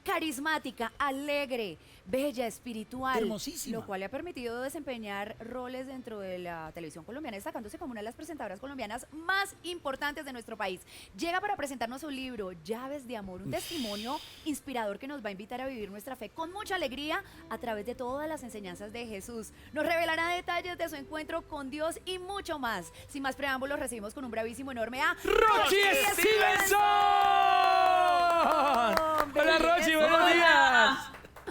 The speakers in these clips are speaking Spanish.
carismática, alegre, bella, espiritual. Hermosísima. Lo cual le ha permitido desempeñar roles dentro de la televisión colombiana, destacándose como una de las presentadoras colombianas más importantes de nuestro país. Llega para presentarnos su libro, Llaves de Amor, un testimonio inspirador que nos va a invitar a vivir nuestra fe con mucha alegría a través de todas las enseñanzas de Jesús. Nos revelará detalles de su encuentro con Dios y mucho más. Sin más preámbulos, recibimos con un bravísimo enorme a ¡Rochi Stevenson! Hola Rochi, buenos días.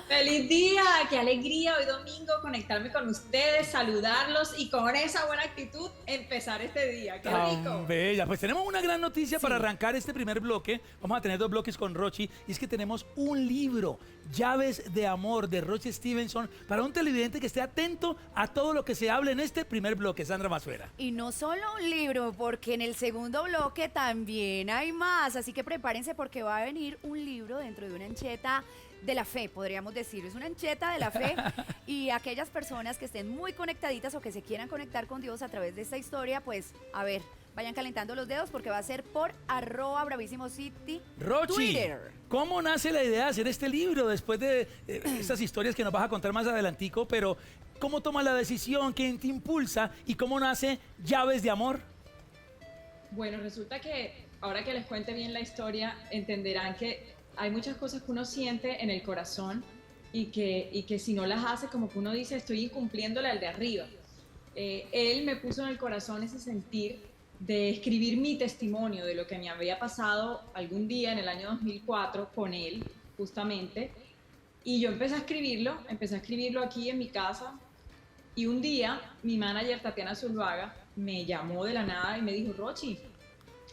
¡Feliz día! ¡Qué alegría hoy domingo conectarme con ustedes, saludarlos y con esa buena actitud empezar este día! ¡Qué rico! Tan bella. Pues tenemos una gran noticia para arrancar este primer bloque. Vamos a tener 2 bloques con Rochi. Y es que tenemos un libro, Llaves de Amor, de Rochi Stevenson, para un televidente que esté atento a todo lo que se hable en este primer bloque. Sandra Masuera. Y no solo un libro, porque en el segundo bloque también hay más. Así que prepárense porque va a venir un libro dentro de una ancheta de la fe, podríamos decir. Es una ancheta de la fe y aquellas personas que estén muy conectaditas o que se quieran conectar con Dios a través de esta historia, pues, a ver, vayan calentando los dedos porque va a ser por @bravísimocity Rochi, Twitter. ¿cómo nace la idea de hacer este libro después de estas historias que nos vas a contar más adelantico? Pero, ¿cómo tomas la decisión? ¿Quién te impulsa? ¿Y cómo nace Llaves de Amor? Bueno, resulta que ahora que les cuente bien la historia, entenderán que hay muchas cosas que uno siente en el corazón y que si no las hace, como que uno dice, estoy incumpliéndole al de arriba. Él me puso en el corazón ese sentir de escribir mi testimonio de lo que me había pasado algún día en el año 2004 con él, justamente. Y yo empecé a escribirlo aquí en mi casa. Y un día mi manager Tatiana Zuluaga me llamó de la nada y me dijo, Rochi,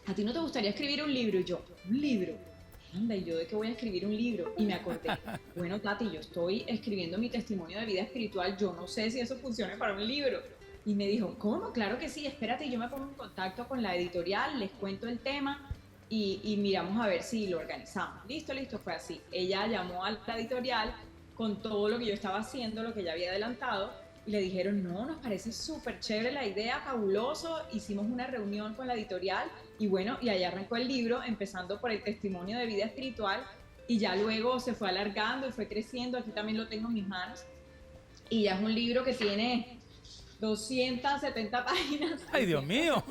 ¿a ti no te gustaría escribir un libro? Y yo, ¿un libro? Anda, ¿y yo de qué voy a escribir un libro? Y me acordé, bueno, Tati, yo estoy escribiendo mi testimonio de vida espiritual, yo no sé si eso funcione para un libro. Y me dijo, ¿cómo? Claro que sí, espérate, yo me pongo en contacto con la editorial, les cuento el tema y miramos a ver si lo organizamos. Listo, fue así. Ella llamó a la editorial con todo lo que yo estaba haciendo, lo que ya había adelantado, y le dijeron, no, nos parece súper chévere la idea, fabuloso. Hicimos una reunión con la editorial y bueno, y allá arrancó el libro, empezando por el testimonio de vida espiritual y ya luego se fue alargando y fue creciendo. Aquí también lo tengo en mis manos y ya es un libro que tiene 270 páginas. ¡Ay, Dios mío!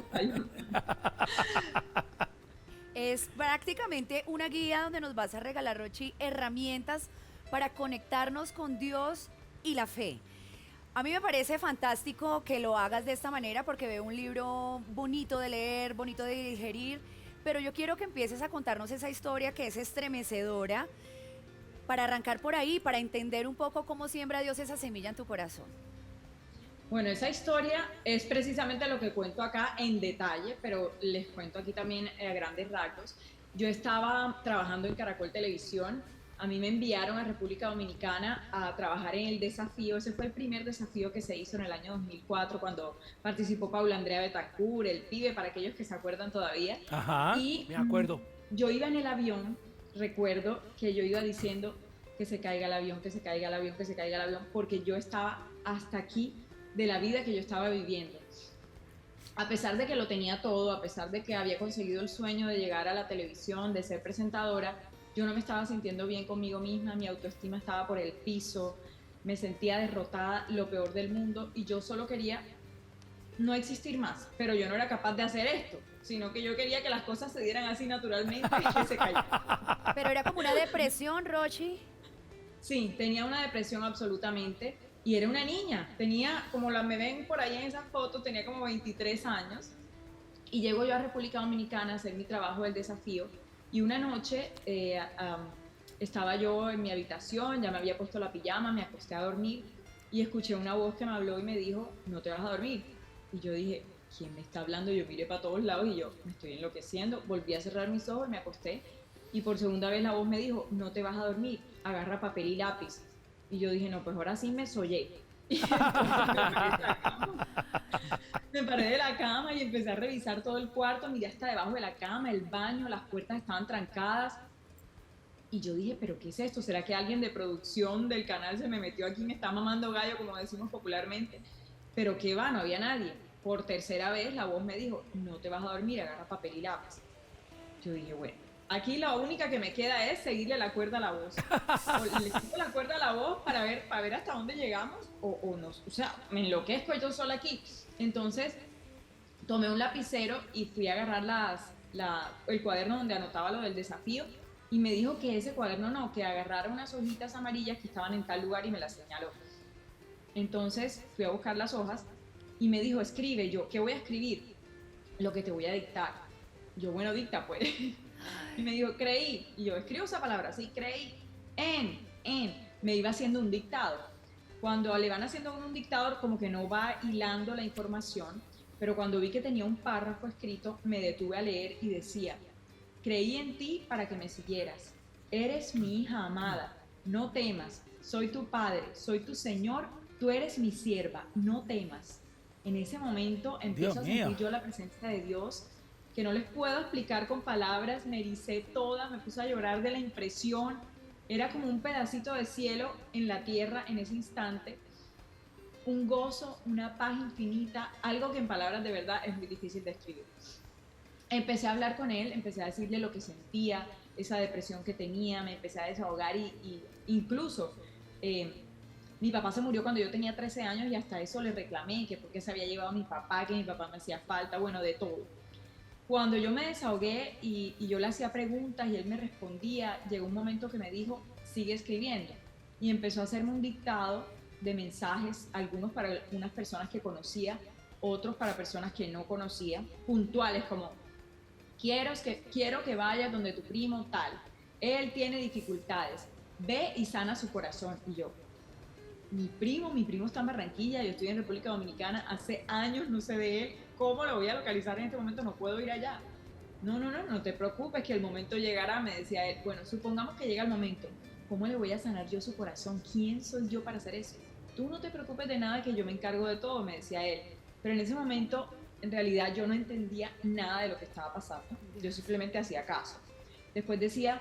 Es prácticamente una guía donde nos vas a regalar, Rochi, herramientas para conectarnos con Dios y la fe. A mí me parece fantástico que lo hagas de esta manera porque veo un libro bonito de leer, bonito de digerir, pero yo quiero que empieces a contarnos esa historia que es estremecedora para arrancar por ahí, para entender un poco cómo siembra Dios esa semilla en tu corazón. Bueno, esa historia es precisamente lo que cuento acá en detalle, pero les cuento aquí también a grandes rasgos. Yo estaba trabajando en Caracol Televisión. A mí me enviaron a República Dominicana a trabajar en el desafío. Ese fue el primer desafío que se hizo en el año 2004 cuando participó Paula Andrea Betancourt, el pibe, para aquellos que se acuerdan todavía. Ajá, y me acuerdo. Yo iba en el avión, recuerdo que yo iba diciendo que se caiga el avión, que se caiga el avión, que se caiga el avión, porque yo estaba hasta aquí de la vida que yo estaba viviendo. A pesar de que lo tenía todo, a pesar de que había conseguido el sueño de llegar a la televisión, de ser presentadora, yo no me estaba sintiendo bien conmigo misma, mi autoestima estaba por el piso, me sentía derrotada, lo peor del mundo, y yo solo quería no existir más, pero yo no era capaz de hacer esto, sino que yo quería que las cosas se dieran así naturalmente y que se cayeran. Pero era como una depresión, Rochi. Sí, tenía una depresión absolutamente, y era una niña, tenía, como me ven por ahí en esa foto, tenía como 23 años, y llego yo a República Dominicana a hacer mi trabajo del desafío. Y una noche estaba yo en mi habitación, ya me había puesto la pijama, me acosté a dormir y escuché una voz que me habló y me dijo, no te vas a dormir. Y yo dije, ¿quién me está hablando? Yo miré para todos lados y yo me estoy enloqueciendo. Volví a cerrar mis ojos, me acosté y por segunda vez la voz me dijo, no te vas a dormir, agarra papel y lápiz. Y yo dije, no, pues ahora sí me soñé. Y me paré de la cama y empecé a revisar todo el cuarto, miré hasta debajo de la cama, el baño, las puertas estaban trancadas. Y yo dije, ¿pero qué es esto? ¿Será que alguien de producción del canal se me metió aquí y me está mamando gallo, como decimos popularmente? Pero qué va, no había nadie. Por tercera vez la voz me dijo, no te vas a dormir, agarra papel y lápiz. Yo dije, bueno, aquí la única que me queda es seguirle la cuerda a la voz. O le sigo la cuerda a la voz para ver hasta dónde llegamos o no. O sea, me enloquezco yo sola aquí. Entonces, tomé un lapicero y fui a agarrar el cuaderno donde anotaba lo del desafío y me dijo que ese cuaderno no, que agarrara unas hojitas amarillas que estaban en tal lugar y me las señaló. Entonces fui a buscar las hojas y me dijo, escribe. Yo, ¿qué voy a escribir? Lo que te voy a dictar. Yo, bueno, dicta pues. Y me dijo, creí. Y yo, escribo esa palabra, sí, creí. Me iba haciendo un dictado. Cuando le van haciendo un dictador, como que no va hilando la información, pero cuando vi que tenía un párrafo escrito, me detuve a leer y decía, creí en ti para que me siguieras. Eres mi hija amada, no temas. Soy tu padre, soy tu Señor, tú eres mi sierva, no temas. En ese momento empiezo a sentir yo la presencia de Dios, que no les puedo explicar con palabras, me ericé toda, me puse a llorar de la impresión. Era como un pedacito de cielo en la tierra en ese instante. Un gozo, una paz infinita, algo que en palabras de verdad es muy difícil de escribir. Empecé a hablar con él, empecé a decirle lo que sentía, esa depresión que tenía, me empecé a desahogar y incluso mi papá se murió cuando yo tenía 13 años y hasta eso le reclamé, que porque se había llevado a mi papá, que mi papá me hacía falta, bueno, de todo. Cuando yo me desahogué y yo le hacía preguntas y él me respondía, llegó un momento que me dijo, sigue escribiendo. Y empezó a hacerme un dictado de mensajes, algunos para unas personas que conocía, otros para personas que no conocía, puntuales como, quiero que vayas donde tu primo tal, él tiene dificultades, ve y sana su corazón. Y yo, mi primo está en Barranquilla, yo estoy en República Dominicana, hace años no sé de él, ¿cómo lo voy a localizar en este momento? No puedo ir allá. No te preocupes, que el momento llegará, me decía él. Bueno, supongamos que llega el momento, ¿cómo le voy a sanar yo su corazón? ¿Quién soy yo para hacer eso? Tú no te preocupes de nada, que yo me encargo de todo, me decía él. Pero en ese momento, en realidad, yo no entendía nada de lo que estaba pasando. Yo simplemente hacía caso. Después decía,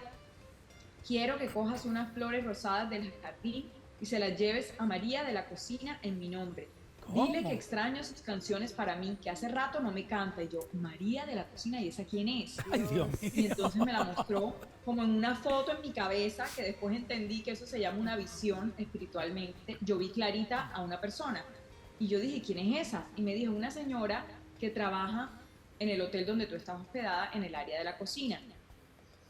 quiero que cojas unas flores rosadas del jardín y se las lleves a María de la cocina en mi nombre. ¿Cómo? Dile que extraño sus canciones para mí, que hace rato no me canta. Y yo, María de la cocina, ¿y esa quién es? Ay, Dios mío. Y entonces me la mostró como en una foto en mi cabeza, que después entendí que eso se llama una visión espiritualmente. Yo vi clarita a una persona y yo dije, ¿quién es esa? Y me dijo, una señora que trabaja en el hotel donde tú estás hospedada, en el área de la cocina.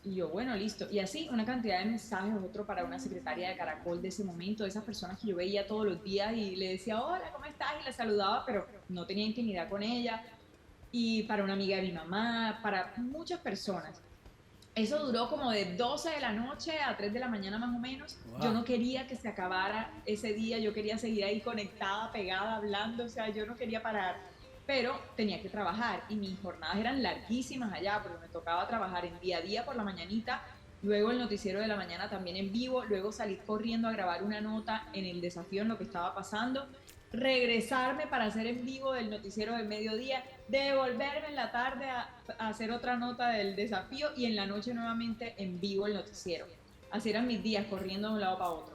Y yo, bueno, listo. Y así una cantidad de mensajes, otro para una secretaria de Caracol de ese momento, de esas personas que yo veía todos los días y le decía, hola, ¿cómo estás? Y la saludaba, pero no tenía intimidad con ella. Y para una amiga de mi mamá, para muchas personas. Eso duró como de 12 de la noche a 3 de la mañana más o menos. Wow. Yo no quería que se acabara ese día, yo quería seguir ahí conectada, pegada, hablando, o sea, yo no quería parar. Pero tenía que trabajar y mis jornadas eran larguísimas allá porque me tocaba trabajar en día a día por la mañanita, luego el noticiero de la mañana también en vivo, luego salir corriendo a grabar una nota en el desafío en lo que estaba pasando, regresarme para hacer en vivo del noticiero del mediodía, devolverme en la tarde a hacer otra nota del desafío y en la noche nuevamente en vivo el noticiero. Así eran mis días, corriendo de un lado para otro.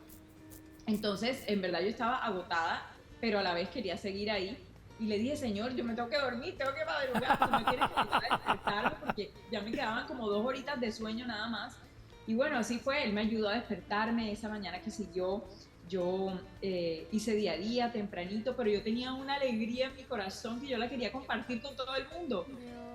Entonces, en verdad yo estaba agotada, pero a la vez quería seguir ahí. Y le dije, Señor, yo me tengo que dormir, tengo que madrugar, tú me tienes que ayudar a despertarme porque ya me quedaban como 2 horitas de sueño nada más. Y bueno, así fue, él me ayudó a despertarme esa mañana que siguió. Yo hice día a día, tempranito, pero yo tenía una alegría en mi corazón que yo la quería compartir con todo el mundo.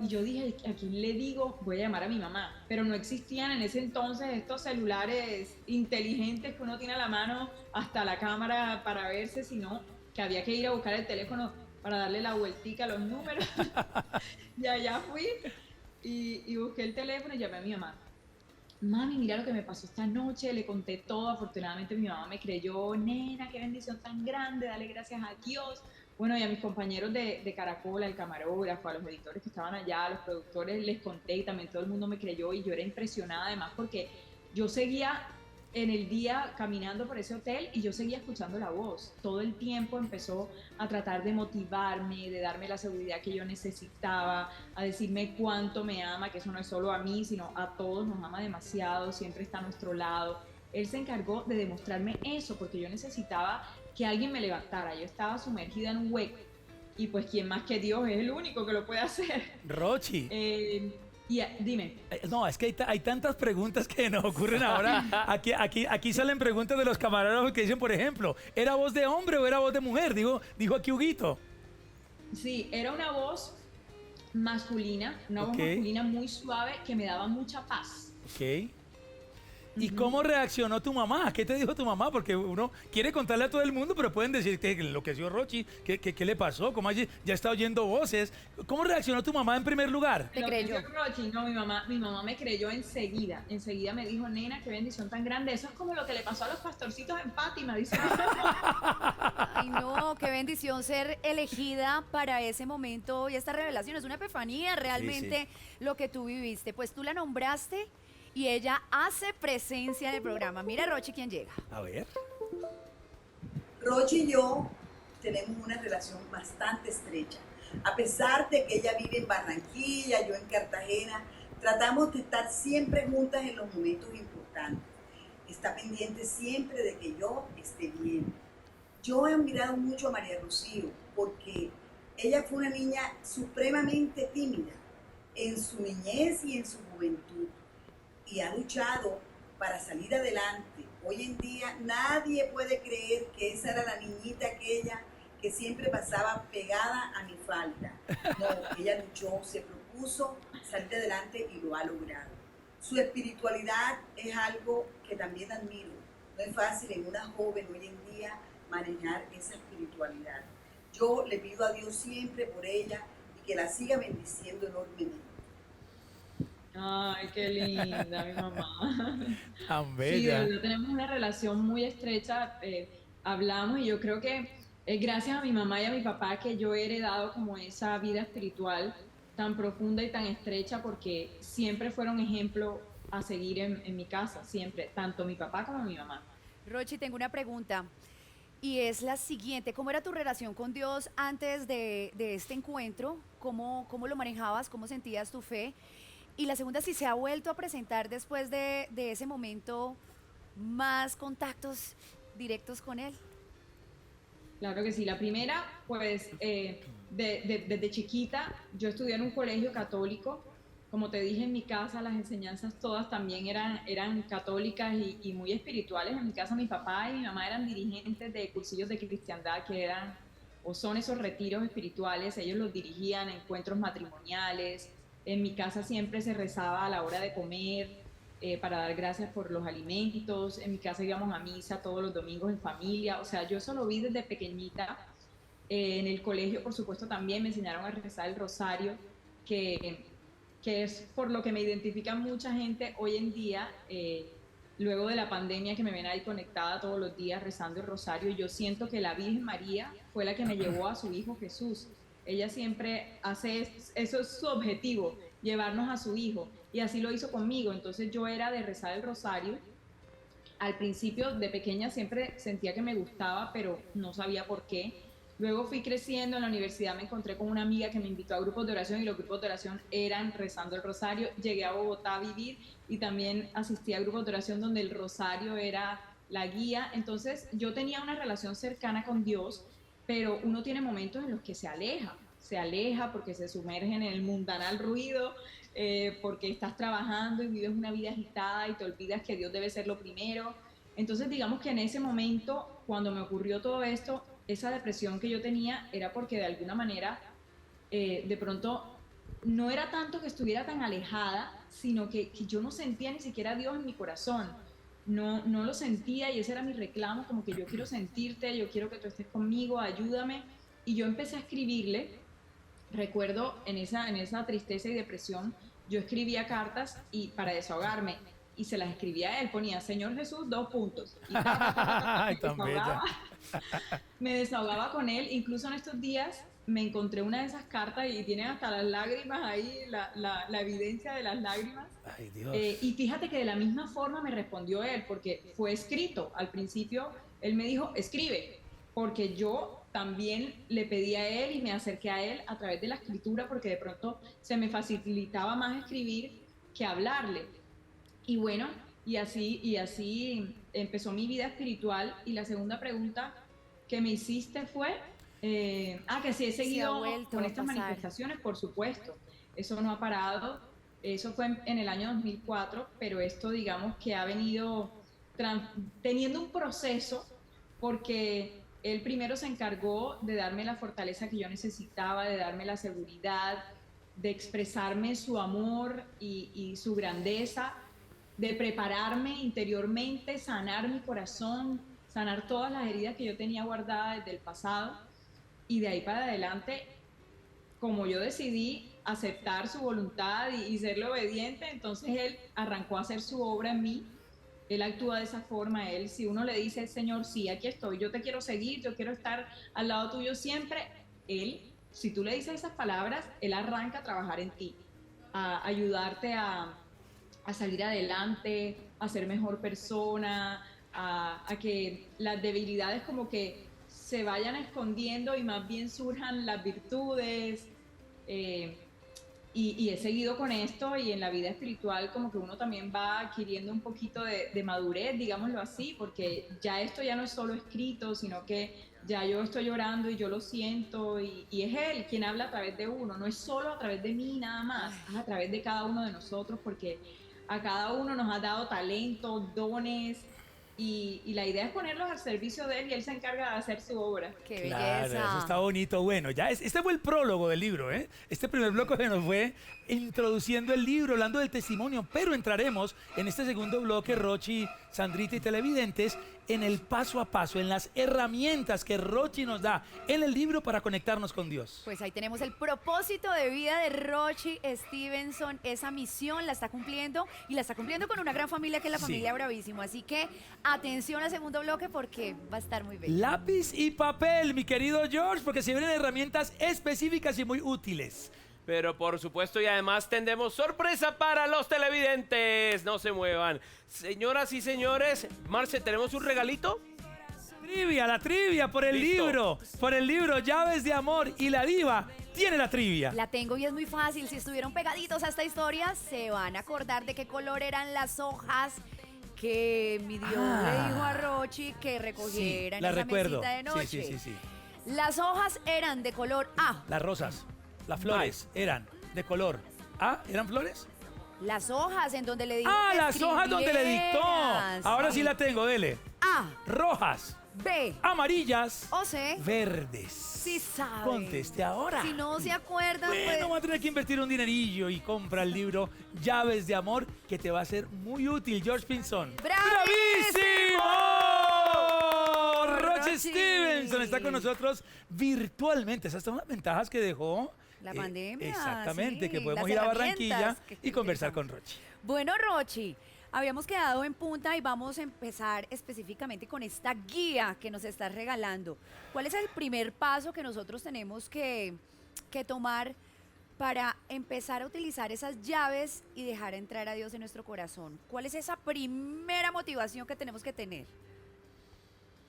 Y yo dije, ¿a quién le digo? Voy a llamar a mi mamá. Pero no existían en ese entonces estos celulares inteligentes que uno tiene a la mano hasta la cámara para verse, sino que había que ir a buscar el teléfono para darle la vueltica a los números. Y allá fui y busqué el teléfono y llamé a mi mamá. Mami, mira lo que me pasó esta noche, le conté todo, afortunadamente mi mamá me creyó, nena, qué bendición tan grande, dale gracias a Dios. Bueno, y a mis compañeros de Caracol, al camarógrafo, a los editores que estaban allá, a los productores, les conté y también todo el mundo me creyó y yo era impresionada además porque yo seguía en el día caminando por ese hotel y yo seguía escuchando la voz. Todo el tiempo empezó a tratar de motivarme, de darme la seguridad que yo necesitaba, a decirme cuánto me ama, que eso no es solo a mí, sino a todos, nos ama demasiado, siempre está a nuestro lado. Él se encargó de demostrarme eso porque yo necesitaba que alguien me levantara. Yo estaba sumergida en un hueco y pues quién más que Dios es el único que lo puede hacer. Rochi. Dime. No, es que hay tantas preguntas que nos ocurren ahora. Aquí salen preguntas de los camarógrafos que dicen, por ejemplo, ¿era voz de hombre o era voz de mujer? Dijo aquí Huguito. Sí, era una voz masculina, una voz Ok. masculina muy suave que me daba mucha paz. Ok. ¿Y cómo reaccionó tu mamá? ¿Qué te dijo tu mamá? Porque uno quiere contarle a todo el mundo, pero pueden decir que enloqueció Rochi, ¿qué le pasó? ¿Cómo allí ya está oyendo voces? ¿Cómo reaccionó tu mamá en primer lugar? ¿Te Lo creyó? que hizo Rochi, no, mi mamá me creyó enseguida. Enseguida me dijo, nena, qué bendición tan grande. Eso es como lo que le pasó a los pastorcitos en Fátima, dice. Ay, no, qué bendición ser elegida para ese momento y esta revelación. Es una epifanía realmente lo que tú viviste. Pues tú la nombraste y ella hace presencia en el programa. Mira, Rochi, quién llega. A ver. Rochi y yo tenemos una relación bastante estrecha. A pesar de que ella vive en Barranquilla, yo en Cartagena, tratamos de estar siempre juntas en los momentos importantes. Está pendiente siempre de que yo esté bien. Yo he admirado mucho a María Rocío porque ella fue una niña supremamente tímida en su niñez y en su juventud y ha luchado para salir adelante. Hoy en día nadie puede creer que esa era la niñita aquella que siempre pasaba pegada a mi falda. No, ella luchó, se propuso salir adelante y lo ha logrado. Su espiritualidad es algo que también admiro. No es fácil en una joven hoy en día manejar esa espiritualidad. Yo le pido a Dios siempre por ella y que la siga bendiciendo enormemente. Ay, qué linda mi mamá. Tan Sí, de bella. verdad tenemos una relación muy estrecha, hablamos y yo creo que es gracias a mi mamá y a mi papá que yo he heredado como esa vida espiritual tan profunda y tan estrecha porque siempre fueron ejemplo a seguir en mi casa, siempre, tanto mi papá como mi mamá. Rochi, tengo una pregunta y es la siguiente. ¿Cómo era tu relación con Dios antes de este encuentro? ¿Cómo lo manejabas? ¿Cómo sentías tu fe? Y la segunda, si se ha vuelto a presentar después de ese momento más contactos directos con Él. Claro que sí. La primera, pues, desde chiquita, yo estudié en un colegio católico. Como te dije, en mi casa las enseñanzas todas también eran católicas y muy espirituales. En mi casa mi papá y mi mamá eran dirigentes de cursillos de cristiandad que eran, o son esos retiros espirituales. Ellos los dirigían, encuentros matrimoniales. En mi casa siempre se rezaba a la hora de comer, para dar gracias por los alimentos. En mi casa íbamos a misa todos los domingos en familia. O sea, yo eso lo vi desde pequeñita. En el colegio, por supuesto, también me enseñaron a rezar el rosario, que es por lo que me identifica mucha gente hoy en día, luego de la pandemia, que me ven ahí conectada todos los días rezando el rosario. Yo siento que la Virgen María fue la que me llevó a su hijo Jesús. Ella siempre hace eso, es su objetivo, llevarnos a su hijo, y así lo hizo conmigo. Entonces yo era de rezar el rosario. Al principio, de pequeña, siempre sentía que me gustaba, pero no sabía por qué. Luego fui creciendo, en la universidad me encontré con una amiga que me invitó a grupos de oración y los grupos de oración eran rezando el rosario. Llegué a Bogotá a vivir y también asistí a grupos de oración donde el rosario era la guía. Entonces yo tenía una relación cercana con Dios, pero uno tiene momentos en los que se aleja porque se sumerge en el mundanal ruido, porque estás trabajando y vives una vida agitada y te olvidas que Dios debe ser lo primero. Entonces digamos que en ese momento, cuando me ocurrió todo esto, esa depresión que yo tenía era porque de alguna manera, de pronto, no era tanto que estuviera tan alejada, sino que yo no sentía ni siquiera a Dios en mi corazón. No lo sentía y ese era mi reclamo, como que yo quiero sentirte, yo quiero que tú estés conmigo, ayúdame. Y yo empecé a escribirle. Recuerdo en esa tristeza y depresión, yo escribía cartas y para desahogarme, y se las escribía a él, ponía Señor Jesús, 2 puntos. Y Ay, tan bella. me desahogaba con él. Incluso en estos días me encontré una de esas cartas y tiene hasta las lágrimas ahí, la evidencia de las lágrimas. Ay, Dios. Y fíjate que de la misma forma me respondió él, porque fue escrito. Al principio él me dijo, escribe, porque yo también le pedí a él y me acerqué a él a través de la escritura, porque de pronto se me facilitaba más escribir que hablarle. Y bueno, y así empezó mi vida espiritual. Y la segunda pregunta que me hiciste fue, que si he seguido vuelto con a estas pasar. manifestaciones, por supuesto. Eso no ha parado. Eso fue en el año 2004, pero esto digamos que ha venido teniendo un proceso porque él primero se encargó de darme la fortaleza que yo necesitaba, de darme la seguridad, de expresarme su amor y su grandeza, de prepararme interiormente, sanar mi corazón, sanar todas las heridas que yo tenía guardadas desde el pasado. Y de ahí para adelante, como yo decidí aceptar su voluntad y serle obediente, entonces él arrancó a hacer su obra en mí. Él actúa de esa forma. Él, si uno le dice, Señor, sí, aquí estoy, yo te quiero seguir, yo quiero estar al lado tuyo siempre, él, si tú le dices esas palabras, él arranca a trabajar en ti, a ayudarte a salir adelante, a ser mejor persona, a que las debilidades como que se vayan escondiendo y más bien surjan las virtudes. Y he seguido con esto, y en la vida espiritual como que uno también va adquiriendo un poquito de madurez, digámoslo así, porque ya esto ya no es solo escrito, sino que ya yo estoy llorando y yo lo siento, y es Él quien habla a través de uno, no es solo a través de mí nada más, es a través de cada uno de nosotros, porque a cada uno nos ha dado talentos, dones, y la idea es ponerlos al servicio de Él y Él se encarga de hacer su obra. ¡Qué Claro, belleza! eso está bonito. Bueno, ya este fue el prólogo del libro, ¿eh? Este primer bloque se nos fue introduciendo el libro, hablando del testimonio, pero entraremos en este segundo bloque, Rochi, Sandrita y televidentes, en el paso a paso, en las herramientas que Rochi nos da en el libro para conectarnos con Dios. Pues ahí tenemos el propósito de vida de Rochi Stevenson. Esa misión la está cumpliendo, y la está cumpliendo con una gran familia que es la Sí. familia Bravísimo. Así que atención al segundo bloque porque va a estar muy bello. Lápiz y papel, mi querido George, porque se vienen herramientas específicas y muy útiles. Pero por supuesto, y además tendremos sorpresa para los televidentes. No se muevan. Señoras y señores, Marce, ¿tenemos un regalito? Trivia, la trivia por el Listo. libro Llaves de Amor, y la diva tiene la trivia. La tengo y es muy fácil. Si estuvieron pegaditos a esta historia, se van a acordar de qué color eran las hojas que mi Dios le dijo a Rochi que recogiera en la esa recuerdo. mesita de noche. Sí. Las hojas eran de color A. Las rosas, las flores eran de color A, ¿eran flores? Las hojas en donde le dijo Ah, que las hojas donde le dictó. escribieras. Ahora sí la tengo, dele. A, Rojas, B amarillas, o C. verdes. Sí sabe. Conteste ahora. Si no se acuerdan, Bueno, pues... vamos a tener que invertir un dinerillo y compra el libro Llaves de Amor, que te va a ser muy útil, George Pinzón. ¡Bravísimo! Rochi Rochi. Stevenson está con nosotros virtualmente. Esas son las ventajas que dejó La pandemia, Exactamente, sí, que podemos las ir a herramientas Barranquilla que y conversar con utilizamos. Rochi. Bueno, Rochi, habíamos quedado en punta y vamos a empezar específicamente con esta guía que nos estás regalando. ¿Cuál es el primer paso que nosotros tenemos que tomar para empezar a utilizar esas llaves y dejar entrar a Dios en nuestro corazón? ¿Cuál es esa primera motivación que tenemos que tener?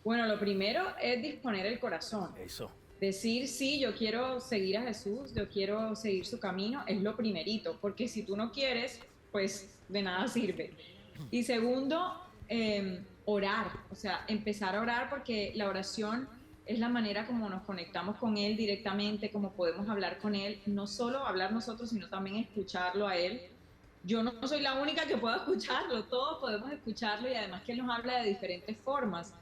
Bueno, lo primero es disponer el corazón. Eso. Decir, sí, yo quiero seguir a Jesús, yo quiero seguir su camino, es lo primerito, porque si tú no quieres, pues de nada sirve. Y segundo, orar, o sea, empezar a orar, porque la oración es la manera como nos conectamos con Él directamente, como podemos hablar con Él, no solo hablar nosotros, sino también escucharlo a Él. Yo no soy la única que pueda escucharlo, todos podemos escucharlo, y además que Él nos habla de diferentes formas.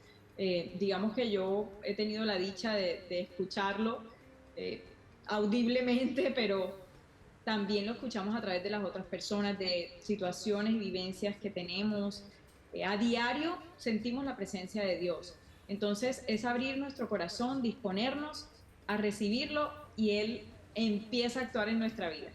Digamos que yo he tenido la dicha de escucharlo audiblemente, pero también lo escuchamos a través de las otras personas, de situaciones y vivencias que tenemos. A diario sentimos la presencia de Dios. Entonces es abrir nuestro corazón, disponernos a recibirlo, y Él empieza a actuar en nuestra vida.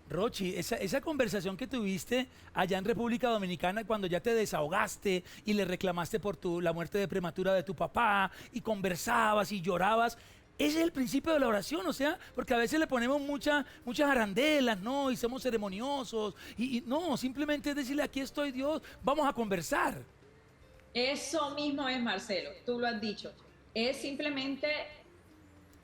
Rochi, esa conversación que tuviste allá en República Dominicana cuando ya te desahogaste y le reclamaste por la muerte de prematura de tu papá, y conversabas y llorabas, ese es el principio de la oración, o sea, porque a veces le ponemos muchas arandelas, ¿no? Y somos ceremoniosos, y no, simplemente es decirle, aquí estoy, Dios, vamos a conversar. Eso mismo es, Marcelo, tú lo has dicho. Es simplemente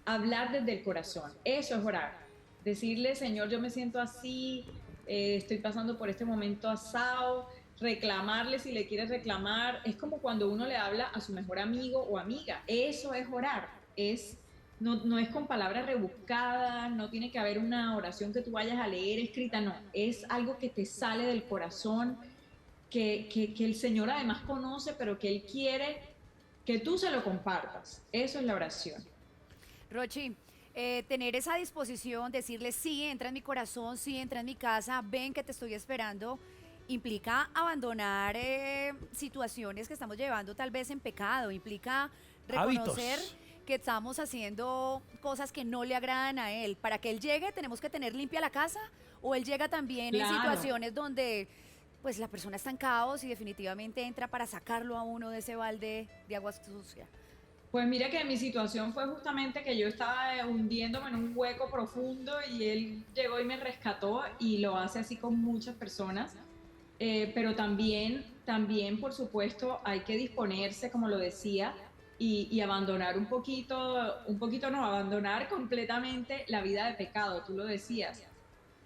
hablar desde el corazón. Eso es orar. Decirle, Señor, yo me siento así, estoy pasando por este momento asado, reclamarle si le quieres reclamar. Es como cuando uno le habla a su mejor amigo o amiga. Eso es orar, es no es con palabras rebuscadas, no tiene que haber una oración que tú vayas a leer escrita, no, es algo que te sale del corazón, que el Señor además conoce, pero que Él quiere que tú se lo compartas. Eso es la oración. Rochi, tener esa disposición, decirle sí, entra en mi corazón, sí, entra en mi casa, ven que te estoy esperando, implica abandonar situaciones que estamos llevando tal vez en pecado, implica reconocer Hábitos. que estamos haciendo cosas que no le agradan a él. Para que él llegue, tenemos que tener limpia la casa, o él llega también en Claro. situaciones donde pues la persona está en caos y definitivamente entra para sacarlo a uno de ese balde de agua sucia. Pues mira que mi situación fue justamente que yo estaba hundiéndome en un hueco profundo y él llegó y me rescató y lo hace así con muchas personas. Pero también, por supuesto, hay que disponerse, como lo decía, y abandonar un poquito no, abandonar completamente la vida de pecado, tú lo decías.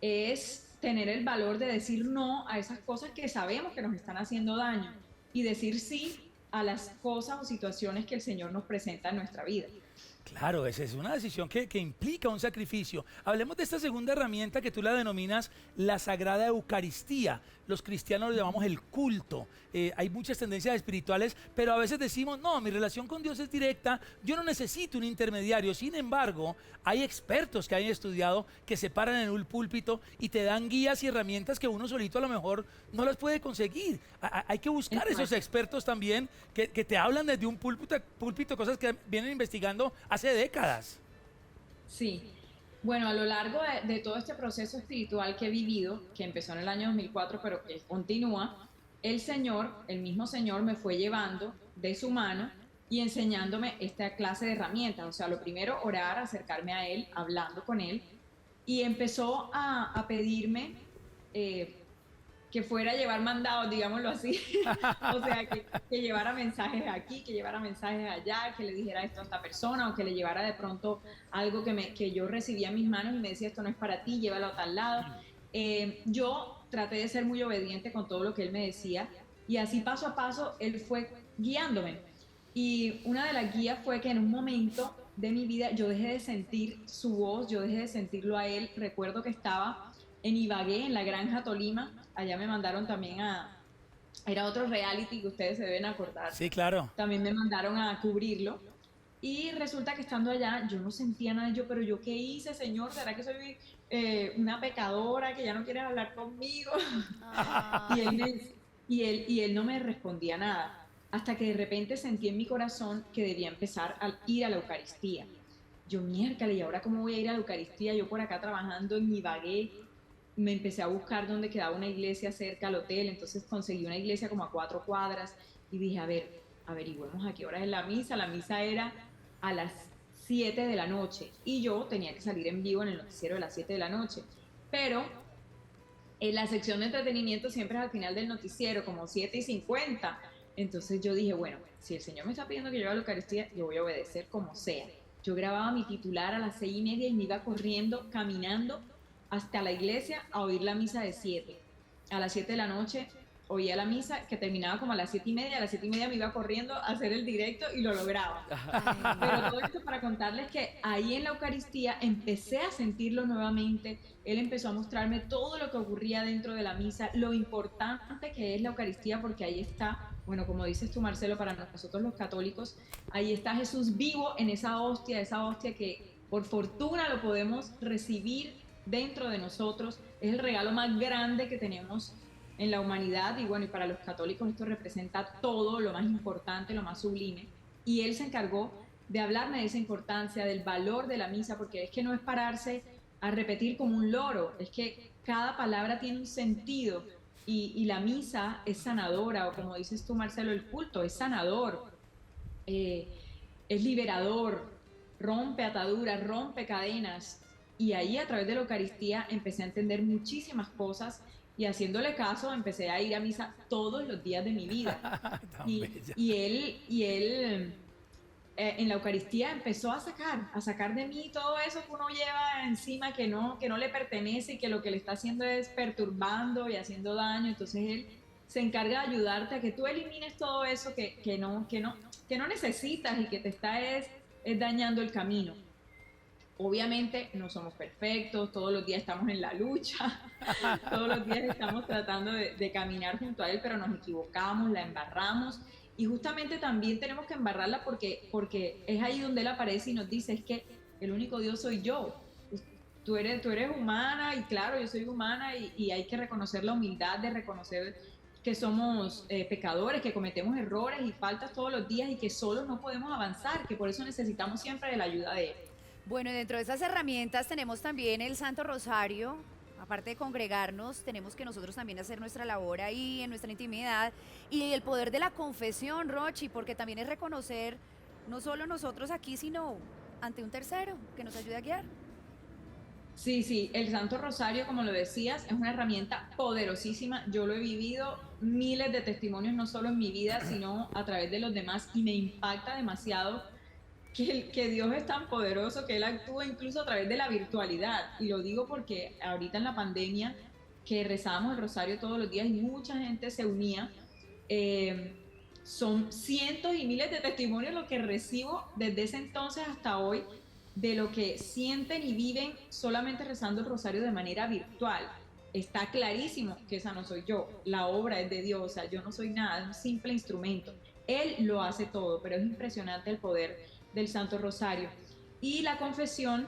Es tener el valor de decir no a esas cosas que sabemos que nos están haciendo daño y decir sí a las cosas o situaciones que el Señor nos presenta en nuestra vida. Claro, esa es una decisión que implica un sacrificio. Hablemos de esta segunda herramienta que tú la denominas la Sagrada Eucaristía. Los cristianos lo llamamos el culto. Hay muchas tendencias espirituales, pero a veces decimos, no, mi relación con Dios es directa, yo no necesito un intermediario. Sin embargo, hay expertos que han estudiado que se paran en un púlpito y te dan guías y herramientas que uno solito a lo mejor no las puede conseguir. Hay que buscar esos expertos también que te hablan desde un púlpito, cosas que vienen investigando hace décadas. Sí. Bueno, a lo largo de todo este proceso espiritual que he vivido, que empezó en el año 2004, pero que continúa, el mismo Señor me fue llevando de su mano y enseñándome esta clase de herramientas. O sea, lo primero, orar, acercarme a Él, hablando con Él, y empezó a pedirme que fuera a llevar mandados, digámoslo así. O sea, que llevara mensajes aquí, que llevara mensajes allá, que le dijera esto a esta persona, o que le llevara de pronto algo que yo recibía en mis manos y me decía, esto no es para ti, llévalo a tal lado. Yo traté de ser muy obediente con todo lo que él me decía, y así paso a paso él fue guiándome. Y una de las guías fue que en un momento de mi vida yo dejé de sentir su voz, yo dejé de sentirlo a él. Recuerdo que estaba en Ibagué, en la Granja Tolima. Allá me mandaron también era otro reality que ustedes se deben acordar. Sí, claro. También me mandaron a cubrirlo. Y resulta que estando allá yo no sentía nada. Pero yo, ¿qué hice, Señor? ¿Será que soy una pecadora que ya no quiere hablar conmigo? Ah. Y él no me respondía nada. Hasta que de repente sentí en mi corazón que debía empezar a ir a la Eucaristía. Yo, miércoles, ¿y ahora cómo voy a ir a la Eucaristía? Yo por acá trabajando en Ibagué. Me empecé a buscar dónde quedaba una iglesia cerca al hotel, entonces conseguí una iglesia como a 4 cuadras y dije, a ver, averigüemos a qué hora es la misa era a las 7 de la noche y yo tenía que salir en vivo en el noticiero de las 7 de la noche, pero en la sección de entretenimiento siempre es al final del noticiero, como 7:50, entonces yo dije, bueno, si el Señor me está pidiendo que yo haga la Eucaristía, yo voy a obedecer como sea. Yo grababa mi titular a las 6:30 y me iba corriendo, caminando hasta la iglesia a oír la misa de 7. A las 7 de la noche oía la misa que terminaba como a las 7:30. A las 7:30 me iba corriendo a hacer el directo y lo lograba. Ay. Pero todo esto para contarles que ahí en la Eucaristía empecé a sentirlo nuevamente. Él empezó a mostrarme todo lo que ocurría dentro de la misa, lo importante que es la Eucaristía, porque ahí está, bueno, como dices tú, Marcelo, para nosotros los católicos, ahí está Jesús vivo en esa hostia que por fortuna lo podemos recibir dentro de nosotros. Es el regalo más grande que tenemos en la humanidad y bueno, y para los católicos esto representa todo, lo más importante, lo más sublime. Y él se encargó de hablarme de esa importancia, del valor de la misa, porque es que no es pararse a repetir como un loro, es que cada palabra tiene un sentido y la misa es sanadora, o como dices tú, Marcelo, el culto es sanador, es liberador, rompe ataduras, rompe cadenas. Y ahí a través de la Eucaristía empecé a entender muchísimas cosas y haciéndole caso empecé a ir a misa todos los días de mi vida. Tan Y, bella. y él en la Eucaristía empezó a sacar de mí todo eso que uno lleva encima que no le pertenece y que lo que le está haciendo es perturbando y haciendo daño. Entonces él se encarga de ayudarte a que tú elimines todo eso que no necesitas y que te está es dañando el camino. Obviamente no somos perfectos, todos los días estamos en la lucha, todos los días estamos tratando de caminar junto a Él, pero nos equivocamos, la embarramos y justamente también tenemos que embarrarla porque es ahí donde Él aparece y nos dice, es que el único Dios soy yo. Tú eres humana y claro, yo soy humana y hay que reconocer la humildad de reconocer que somos pecadores, que cometemos errores y faltas todos los días y que solos no podemos avanzar, que por eso necesitamos siempre de la ayuda de Él. Bueno, y dentro de esas herramientas tenemos también el Santo Rosario. Aparte de congregarnos, tenemos que nosotros también hacer nuestra labor ahí en nuestra intimidad y el poder de la confesión, Rochi, porque también es reconocer no solo nosotros aquí, sino ante un tercero que nos ayude a guiar. Sí, el Santo Rosario, como lo decías, es una herramienta poderosísima. Yo lo he vivido miles de testimonios, no solo en mi vida, sino a través de los demás, y me impacta demasiado que Dios es tan poderoso que Él actúa incluso a través de la virtualidad. Y lo digo porque ahorita en la pandemia, que rezábamos el rosario todos los días y mucha gente se unía, son cientos y miles de testimonios lo que recibo desde ese entonces hasta hoy, de lo que sienten y viven solamente rezando el rosario de manera virtual. Está clarísimo que esa no soy yo, la obra es de Dios, o sea, yo no soy nada, es un simple instrumento. Él lo hace todo, pero es impresionante el poder del Santo Rosario. Y la confesión,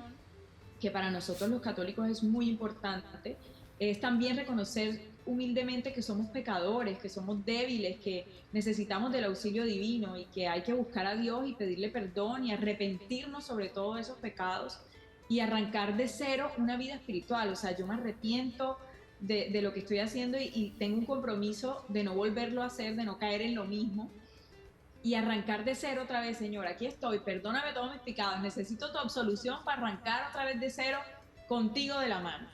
que para nosotros los católicos es muy importante, es también reconocer humildemente que somos pecadores, que somos débiles, que necesitamos del auxilio divino y que hay que buscar a Dios y pedirle perdón y arrepentirnos sobre todos esos pecados y arrancar de cero una vida espiritual. O sea, yo me arrepiento de lo que estoy haciendo y tengo un compromiso de no volverlo a hacer, de no caer en lo mismo y arrancar de cero otra vez. Señor, aquí estoy, perdóname todos mis pecados, necesito tu absolución para arrancar otra vez de cero contigo de la mano.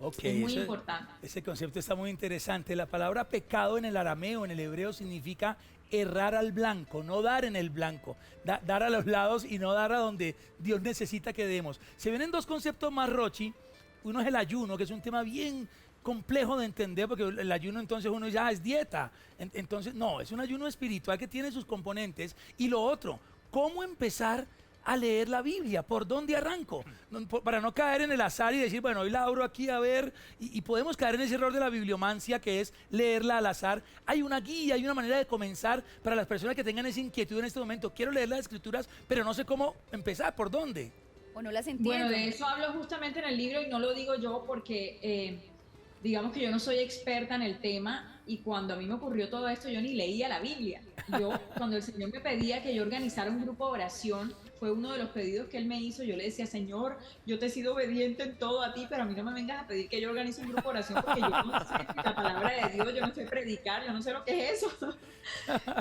Ok, es muy importante. Ese concepto está muy interesante. La palabra pecado en el arameo, en el hebreo, significa errar al blanco, no dar en el blanco, dar a los lados y no dar a donde Dios necesita que demos. Se vienen dos conceptos más, Rochi. Uno es el ayuno, que es un tema bien complejo de entender, porque el ayuno entonces uno ya es dieta. Entonces, no, es un ayuno espiritual que tiene sus componentes. Y lo otro, ¿cómo empezar a leer la Biblia? ¿Por dónde arranco? Para no caer en el azar y decir, bueno, hoy la abro aquí a ver, y podemos caer en ese error de la bibliomancia, que es leerla al azar. Hay una guía, hay una manera de comenzar para las personas que tengan esa inquietud en este momento. Quiero leer las escrituras, pero no sé cómo empezar, ¿por dónde? O no las entiendo. Bueno, de eso hablo justamente en el libro y no lo digo yo porque digamos que yo no soy experta en el tema y cuando a mí me ocurrió todo esto yo ni leía la Biblia. Yo, cuando el Señor me pedía que yo organizara un grupo de oración, fue uno de los pedidos que Él me hizo. Yo le decía, Señor, yo te he sido obediente en todo a ti, pero a mí no me vengas a pedir que yo organice un grupo de oración porque yo no sé la palabra de Dios, yo no sé predicar, yo no sé lo que es eso.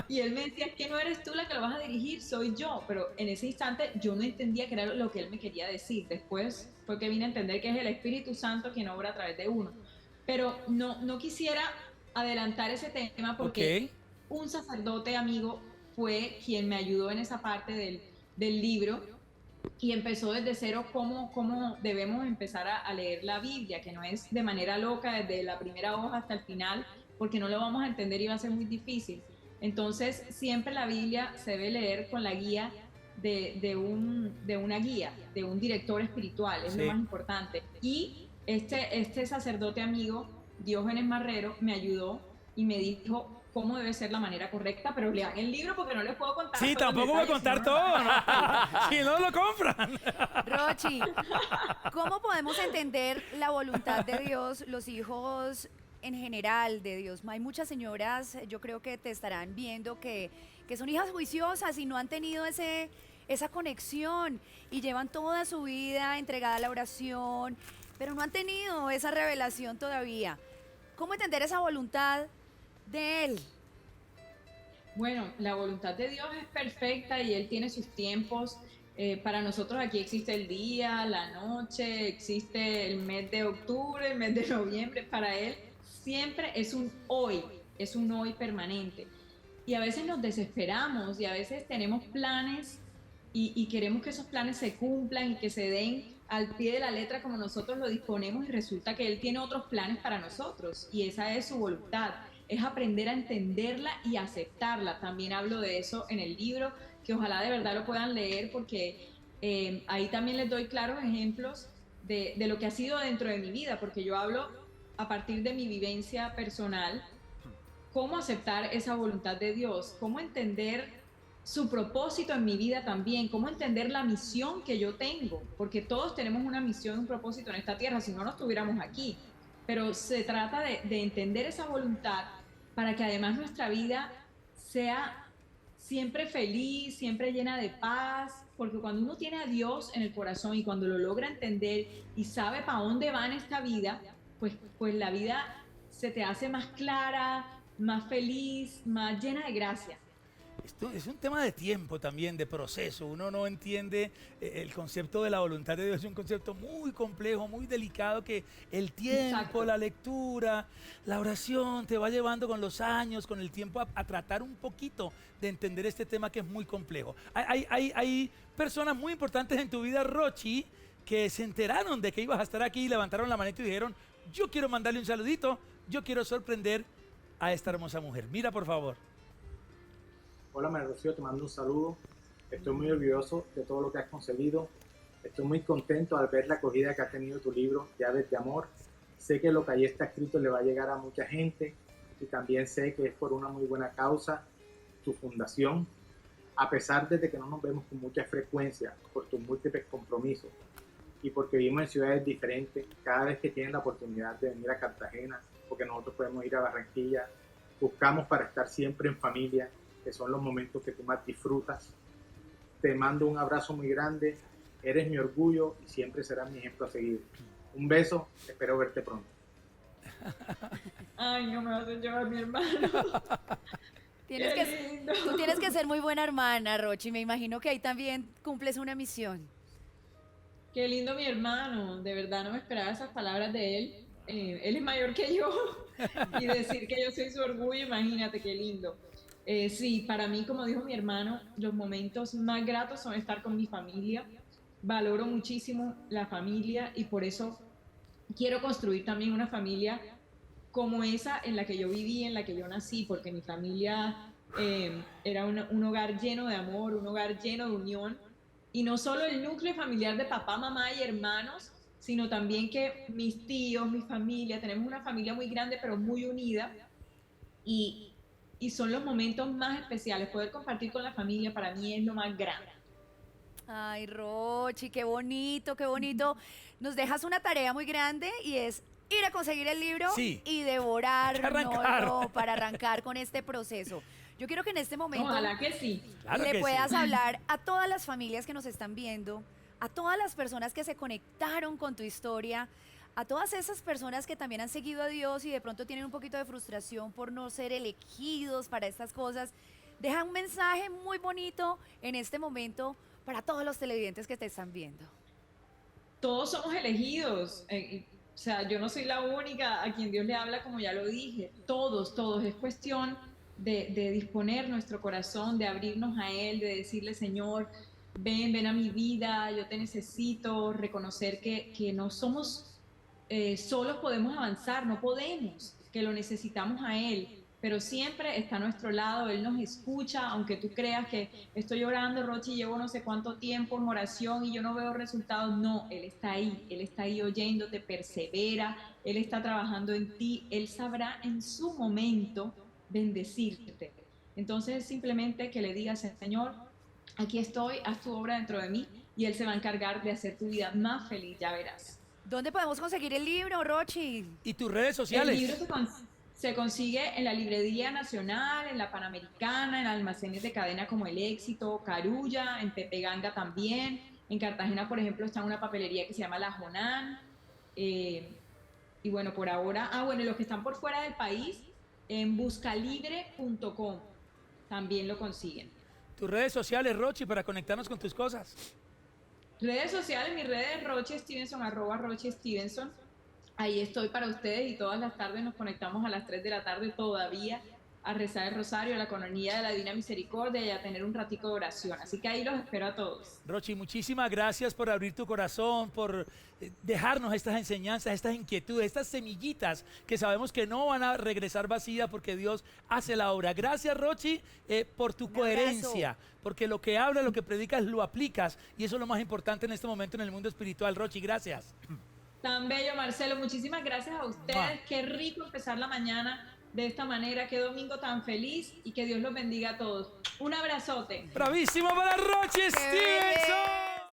Y Él me decía, es que no eres tú la que lo vas a dirigir, soy yo. Pero en ese instante yo no entendía qué era lo que Él me quería decir. Después fue que vine a entender que es el Espíritu Santo quien obra a través de uno. Pero no quisiera adelantar ese tema porque un sacerdote amigo fue quien me ayudó en esa parte del libro y empezó desde cero cómo debemos empezar a leer la Biblia, que no es de manera loca desde la primera hoja hasta el final, porque no lo vamos a entender y va a ser muy difícil. Entonces, siempre la Biblia se debe leer con la guía de una guía, de un director espiritual, es lo más importante. Y este sacerdote amigo, Diógenes Marrero, me ayudó y me dijo cómo debe ser la manera correcta, pero lean el libro porque no les puedo contar. Sí, tampoco voy a contar todo, ¿no? Si no lo compran. Rochi, ¿cómo podemos entender la voluntad de Dios, los hijos en general de Dios? Hay muchas señoras, yo creo que te estarán viendo, que son hijas juiciosas y no han tenido esa conexión y llevan toda su vida entregada a la oración, pero no han tenido esa revelación todavía. ¿Cómo entender esa voluntad de Él? Bueno, la voluntad de Dios es perfecta y Él tiene sus tiempos. Para nosotros aquí existe el día, la noche, existe el mes de octubre, el mes de noviembre. Para Él siempre es un hoy permanente. Y a veces nos desesperamos y a veces tenemos planes y queremos que esos planes se cumplan y que se den al pie de la letra como nosotros lo disponemos y resulta que Él tiene otros planes para nosotros y esa es su voluntad. Es aprender a entenderla y aceptarla. También hablo de eso en el libro, que ojalá de verdad lo puedan leer porque Ahí también les doy claros ejemplos de lo que ha sido dentro de mi vida, porque yo hablo a partir de mi vivencia personal, cómo aceptar esa voluntad de Dios, cómo entender su propósito en mi vida también, cómo entender la misión que yo tengo, porque todos tenemos una misión, un propósito en esta tierra, si no, no estuviéramos aquí. Pero se trata de entender esa voluntad para que además nuestra vida sea siempre feliz, siempre llena de paz, porque cuando uno tiene a Dios en el corazón y cuando lo logra entender y sabe para dónde va en esta vida, pues la vida se te hace más clara, más feliz, más llena de gracia. Esto es un tema de tiempo también, de proceso. Uno no entiende el concepto de la voluntad de Dios. Es un concepto muy complejo, muy delicado, que el tiempo, Exacto. la lectura, la oración te va llevando con los años, con el tiempo a tratar un poquito de entender este tema que es muy complejo. Hay personas muy importantes en tu vida, Rochi, que se enteraron de que ibas a estar aquí, levantaron la manita y dijeron, yo quiero mandarle un saludito, yo quiero sorprender a esta hermosa mujer. Mira, por favor. Hola María Rocío, te mando un saludo. Estoy muy orgulloso de todo lo que has conseguido. Estoy muy contento al ver la acogida que ha tenido tu libro, Llaves de Amor. Sé que lo que ahí está escrito le va a llegar a mucha gente y también sé que es por una muy buena causa, tu fundación. A pesar de que no nos vemos con mucha frecuencia por tus múltiples compromisos y porque vivimos en ciudades diferentes, cada vez que tienes la oportunidad de venir a Cartagena, porque nosotros podemos ir a Barranquilla, buscamos para estar siempre en familia, que son los momentos que tú más disfrutas. Te mando un abrazo muy grande, eres mi orgullo y siempre serás mi ejemplo a seguir. Un beso, espero verte pronto. Ay, no me vas a llevar mi hermano. Tienes Qué que, lindo. tú tienes que ser muy buena hermana, Rochi. Me imagino que ahí también cumples una misión. Qué lindo mi hermano, de verdad no me esperaba esas palabras de él. Él es mayor que yo y decir que yo soy su orgullo, imagínate qué lindo. Sí, para mí, como dijo mi hermano, los momentos más gratos son estar con mi familia. Valoro muchísimo la familia y por eso quiero construir también una familia como esa en la que yo viví, en la que yo nací, porque mi familia era un hogar lleno de amor, un hogar lleno de unión, y no solo el núcleo familiar de papá, mamá y hermanos, sino también que mis tíos, mi familia, tenemos una familia muy grande pero muy unida, y, y son los momentos más especiales. Poder compartir con la familia para mí es lo más grande. Ay, Rochi, qué bonito, qué bonito. Nos dejas una tarea muy grande y es ir a conseguir el libro Sí. y Hay que devorárnoslo arrancar. para arrancar con este proceso. Yo quiero que en este momento Ojalá que sí. Claro le que puedas sí. hablar a todas las familias que nos están viendo, a todas las personas que se conectaron con tu historia, a todas esas personas que también han seguido a Dios y de pronto tienen un poquito de frustración por no ser elegidos para estas cosas. Deja un mensaje muy bonito en este momento para todos los televidentes que te están viendo. Todos somos elegidos. O sea, yo no soy la única a quien Dios le habla, como ya lo dije. Todos, todos. Es cuestión de disponer nuestro corazón, de abrirnos a Él, de decirle, Señor, ven a mi vida, yo te necesito, reconocer que no somos solos, podemos avanzar, no podemos, que lo necesitamos a Él. Pero siempre está a nuestro lado, Él nos escucha, aunque tú creas que estoy orando, Rochi, llevo no sé cuánto tiempo en oración y yo no veo resultados. No, Él está ahí oyéndote, persevera, Él está trabajando en ti, Él sabrá en su momento bendecirte. Entonces es simplemente que le digas, Señor, aquí estoy, haz tu obra dentro de mí y Él se va a encargar de hacer tu vida más feliz, ya verás. ¿Dónde podemos conseguir el libro, Rochi? Y tus redes El sociales. libro se consigue en la Librería Nacional, en la Panamericana, en almacenes de cadena como El Éxito, Carulla, en Pepe Ganga también. En Cartagena, por ejemplo, está una papelería que se llama La Jonán. Y bueno, por ahora, bueno, los que están por fuera del país, en buscalibre.com también lo consiguen. Tus redes sociales, Rochi, para conectarnos con tus cosas. Redes sociales, mis redes, Roche Stevenson, @Roche Stevenson. Ahí estoy para ustedes y todas las tardes nos conectamos a las 3 de la tarde todavía a rezar el rosario, a la coronilla de la Divina Misericordia y a tener un ratico de oración. Así que ahí los espero a todos. Rochi, muchísimas gracias por abrir tu corazón, por dejarnos estas enseñanzas, estas inquietudes, estas semillitas que sabemos que no van a regresar vacías porque Dios hace la obra. Gracias, Rochi, por tu coherencia, porque lo que hablas, lo que predicas, lo aplicas y eso es lo más importante en este momento en el mundo espiritual. Rochi, gracias. Tan bello, Marcelo. Muchísimas gracias a ustedes. Qué rico empezar la mañana de esta manera. Qué domingo tan feliz y que Dios los bendiga a todos. Un abrazote. ¡Bravísimo para Rochi Stevens!